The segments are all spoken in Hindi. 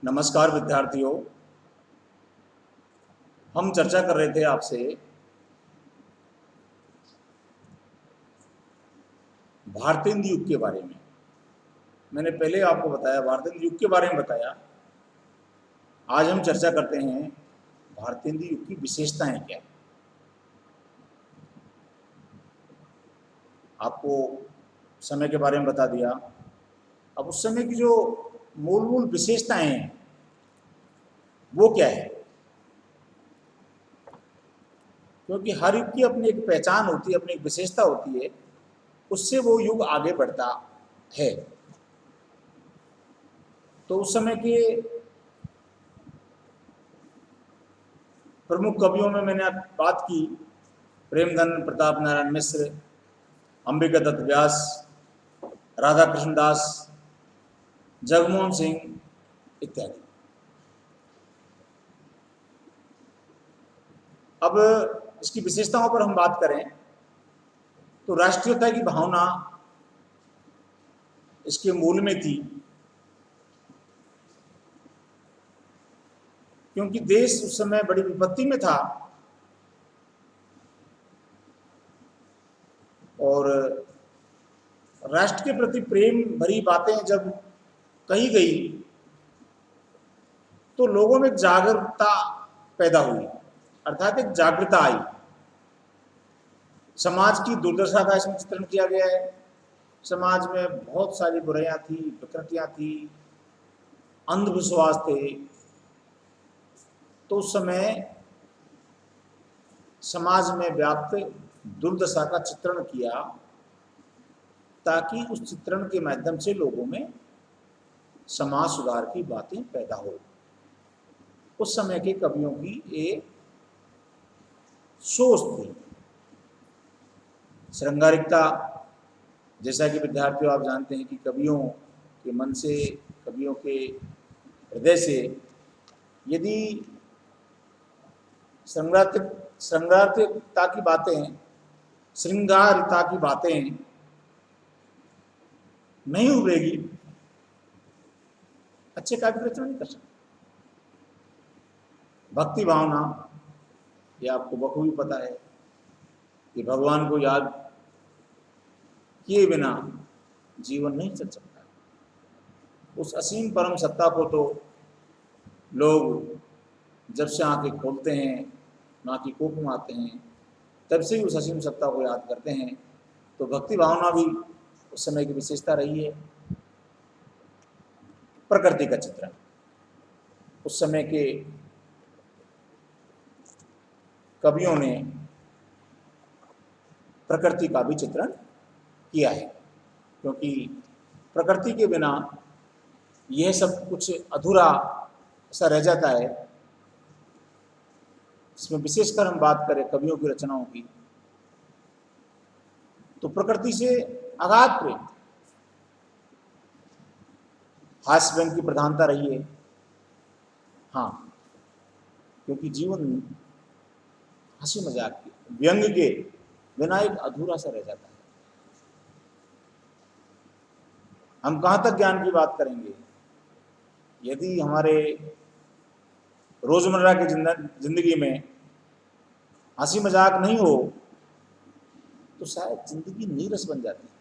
नमस्कार विद्यार्थियों। हम चर्चा कर रहे थे आपसे भारतेंदु युग के बारे में। मैंने पहले आपको बताया, भारतेंदु युग के बारे में बताया। आज हम चर्चा करते हैं भारतेंदु युग की विशेषताएं क्या है। आपको समय के बारे में बता दिया। अब उस समय की जो मूल विशेषताएं हैं वो क्या है, क्योंकि हर युग की अपनी एक पहचान होती है, अपनी एक विशेषता होती है, उससे वो युग आगे बढ़ता है। तो उस समय के प्रमुख कवियों में मैंने बात की, प्रेमधन प्रताप नारायण मिश्र, अंबिका दत्त व्यास, राधा कृष्ण दास, जगमोहन सिंह इत्यादि। अब इसकी विशेषताओं पर हम बात करें तो राष्ट्रीयता की भावना इसके मूल में थी, क्योंकि देश उस समय बड़ी विपत्ति में था और राष्ट्र के प्रति प्रेम भरी बातें जब कही गई तो लोगों में जागरूकता पैदा हुई, अर्थात एक जागरूकता आई। समाज की दुर्दशा का इसमें चित्रण किया गया है। समाज में बहुत सारी बुराइयां थी, विकृतियां थी, अंधविश्वास थे। तो उस समय समाज में व्याप्त दुर्दशा का चित्रण किया ताकि उस चित्रण के माध्यम से लोगों में समाज सुधार की बातें पैदा हो। उस समय के कवियों की एक सोच थी। श्रृंगारिकता, जैसा कि विद्यार्थियों आप जानते हैं कि कवियों के मन से, कवियों के हृदय से यदि श्रृंगारिकता की बातें, श्रृंगारिता की बातें नहीं उभरेगी, अच्छे काव्य की रचना नहीं कर सकते। भक्ति भावना, ये आपको बखूबी पता है कि भगवान को याद किए बिना जीवन नहीं चल सकता। उस असीम परम सत्ता को तो लोग जब से आंखें खोलते हैं, नाकी कोप में आते हैं, तब से ही उस असीम सत्ता को याद करते हैं। तो भक्ति भावना भी उस समय की विशेषता रही है। प्रकृति का चित्रण, उस समय के कवियों ने प्रकृति का भी चित्रण किया है, क्योंकि प्रकृति के बिना यह सब कुछ अधूरा सा रह जाता है। इसमें विशेषकर हम बात करें कवियों की रचनाओं की, तो प्रकृति से अगाध प्रेम, हास्य व्यंग की प्रधानता रही है। हाँ, क्योंकि जीवन हंसी मजाक के, व्यंग के बिना एक अधूरा सा रह जाता है। हम कहां तक ज्ञान की बात करेंगे यदि हमारे रोजमर्रा की जिंदगी में हंसी मजाक नहीं हो तो शायद जिंदगी नीरस बन जाती है।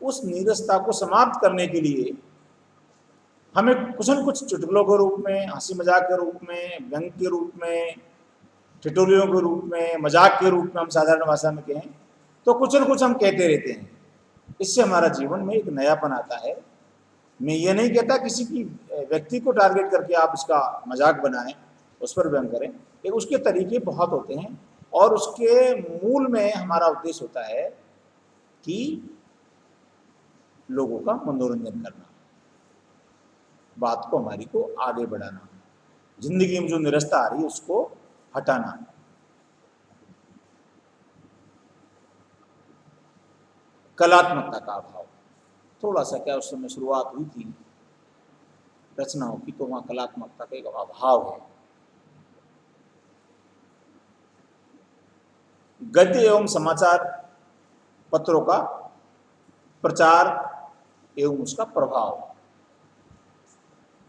उस नीरसता को समाप्त करने के लिए हमें कुछ न कुछ चुटकुलों के रूप में, हंसी मजाक के रूप में, व्यंग के रूप में, ठिठोलियों के रूप में, मजाक के रूप में, हम साधारण भाषा में कहें तो कुछ न कुछ हम कहते रहते हैं। इससे हमारा जीवन में एक नयापन आता है। मैं ये नहीं कहता किसी की व्यक्ति को टारगेट करके आप उसका मजाक बनाएं, उस पर व्यंग करें, लेकिन उसके तरीके बहुत होते हैं और उसके मूल में हमारा उद्देश्य होता है कि लोगों का मनोरंजन करना, बात को हमारी को आगे बढ़ाना, जिंदगी में जो निरस्ता आ रही है उसको हटाना। कलात्मकता का अभाव, थोड़ा सा क्या उस समय शुरुआत हुई थी रचनाओं की, तो वहां कलात्मकता का एक अभाव है। गद्य एवं समाचार पत्रों का प्रचार एवं उसका प्रभाव,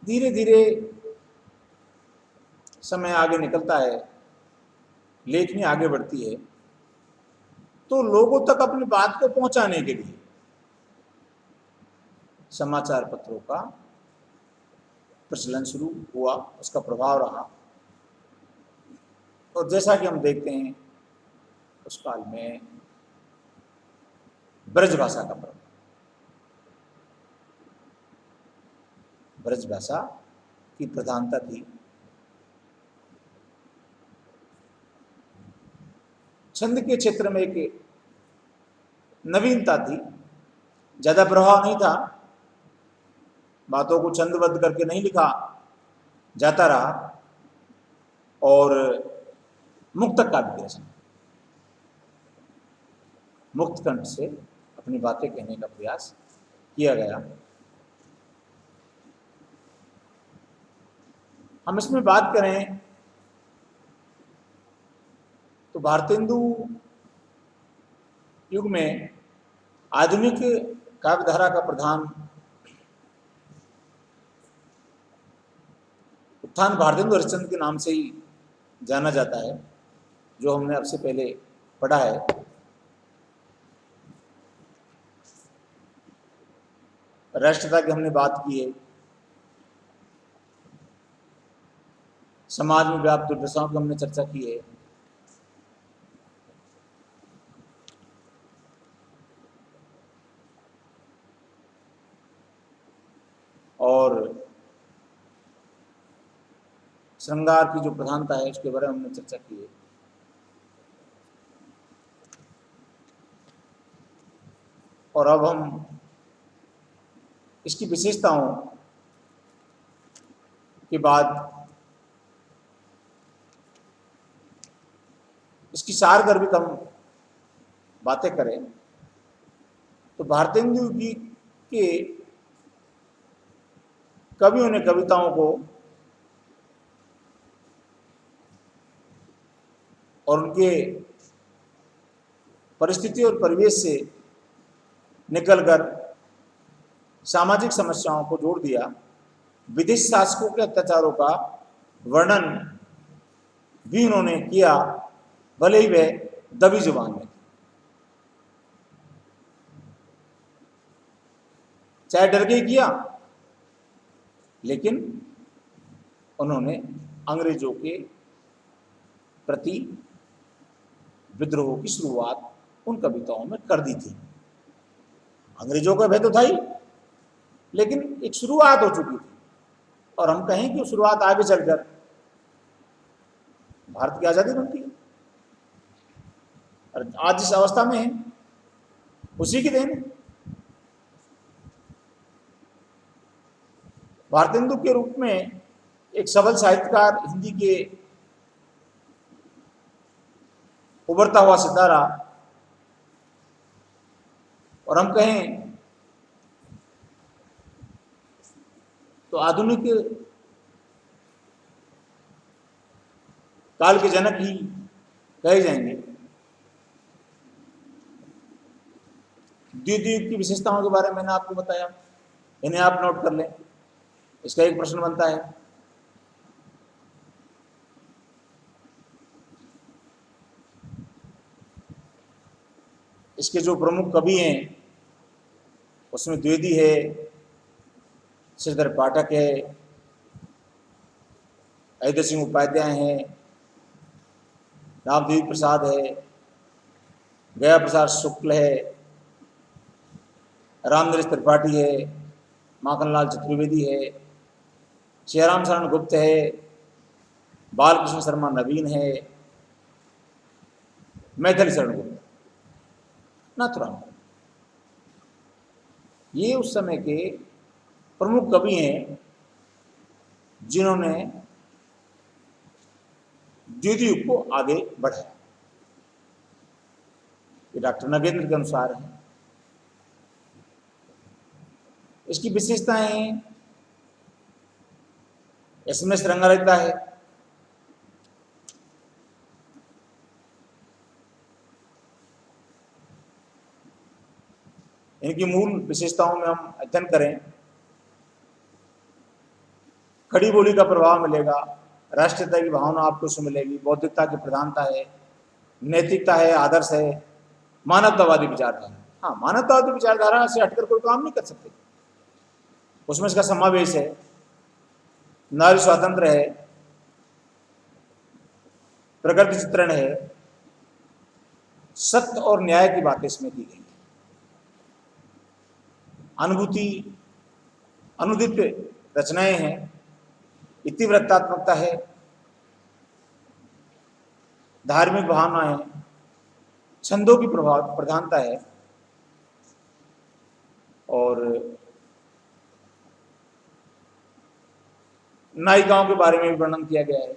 धीरे धीरे समय आगे निकलता है, लेखनी आगे बढ़ती है, तो लोगों तक अपनी बात को पहुंचाने के लिए समाचार पत्रों का प्रचलन शुरू हुआ, उसका प्रभाव रहा। और जैसा कि हम देखते हैं उस काल में ब्रज भाषा का प्रभाव, ब्रज भाषा की प्रधानता थी। छंद के क्षेत्र में एक नवीनता थी, ज्यादा प्रभाव नहीं था, बातों को छंदबद्ध करके नहीं लिखा जाता रहा, और मुक्तक काव्य की रचना, मुक्त कंठ से अपनी बातें कहने का प्रयास किया गया। हम इसमें बात करें तो भारतेंदु युग में आधुनिक काव्यधारा का प्रधान उत्थान भारतेंदु हरिश्चंद्र के नाम से ही जाना जाता है, जो हमने आपसे पहले पढ़ा है। राष्ट्रता की हमने बात की है, समाज में व्याप्त दुर्दशाओं की हमने चर्चा की है, और श्रृंगार की जो प्रधानता है उसके बारे में हमने चर्चा की है। और अब हम इसकी विशेषताओं के बाद इसकी सारगर्भित हम बातें करें तो भारतेंदु जी के कवियों ने कविताओं को और उनके परिस्थिति और परिवेश से निकलकर सामाजिक समस्याओं को जोड़ दिया। विदेशी शासकों के अत्याचारों का वर्णन भी उन्होंने किया, भले ही वह दबी जुबान में, चाहे डर के किया, लेकिन उन्होंने अंग्रेजों के प्रति विद्रोह की शुरुआत उन कविताओं में कर दी थी। अंग्रेजों का भय तो था ही, लेकिन एक शुरुआत हो चुकी थी, और हम कहें कि शुरुआत आगे चलकर भारत की आजादी बनती है, और आज जिस अवस्था में है उसी की देन है। भारतेंदु के रूप में एक सबल साहित्यकार, हिंदी के उभरता हुआ सितारा, और हम कहें तो आधुनिक काल के जनक ही कहे जाएंगे। द्वितीय युग की विशेषताओं के बारे में मैंने आपको बताया, इन्हें आप नोट कर लें। इसका एक प्रश्न बनता है, इसके जो प्रमुख कवि हैं उसमें द्विवेदी है, श्रीधर पाठक है, अयोध्या सिंह उपाध्याय हैं, रामदेव प्रसाद है, गया प्रसाद शुक्ल है, रामनरेश त्रिपाठी है, माखनलाल चतुर्वेदी है, श्रीराम शरण गुप्त है, बालकृष्ण शर्मा नवीन है, मैथिली शरण गुप्त, नाथुराम। ये उस समय के प्रमुख कवि हैं जिन्होंने द्वितीय युग को आगे बढ़ाया। ये डॉक्टर नगेंद्र के अनुसार है। इसकी विशेषताएं, इसमें श्रृंगारिता है, इनकी मूल विशेषताओं में हम अध्ययन करें खड़ी बोली का प्रभाव मिलेगा, राष्ट्रीयता की भावना आपको उसमें मिलेगी, बौद्धिकता की प्रधानता है, नैतिकता है, आदर्श है, मानवतावादी विचारधारा। हाँ, मानवतावादी विचारधारा से हटकर कोई काम नहीं कर सकते। उसमें इसका समावेश है, नारी स्वातंत्र है, प्रकृति चित्रण है, सत्य और न्याय की बातें इसमें की गई है। अनुभूति अनुदित रचनाएं हैं, इतिवृत्तात्मकता है, धार्मिक भावना है, छंदों की प्रधानता है और नायिकाओं के बारे में भी वर्णन किया गया है।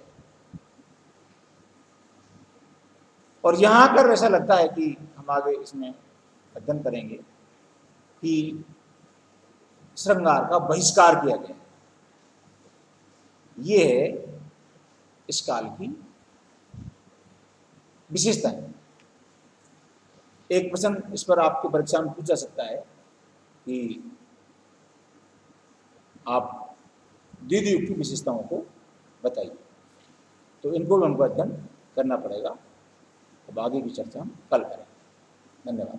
और यहां आकर ऐसा लगता है कि हम आगे इसमें अध्ययन करेंगे कि श्रृंगार का बहिष्कार किया गया है। ये है इस काल की विशेषता है। एक प्रश्न इस पर आपको परीक्षा में पूछा सकता है कि आप द्वितीय युग की विशेषताओं को बताइए, तो इनको भी हमको अध्ययन करना पड़ेगा। अब आगे की चर्चा हम कल करें। धन्यवाद।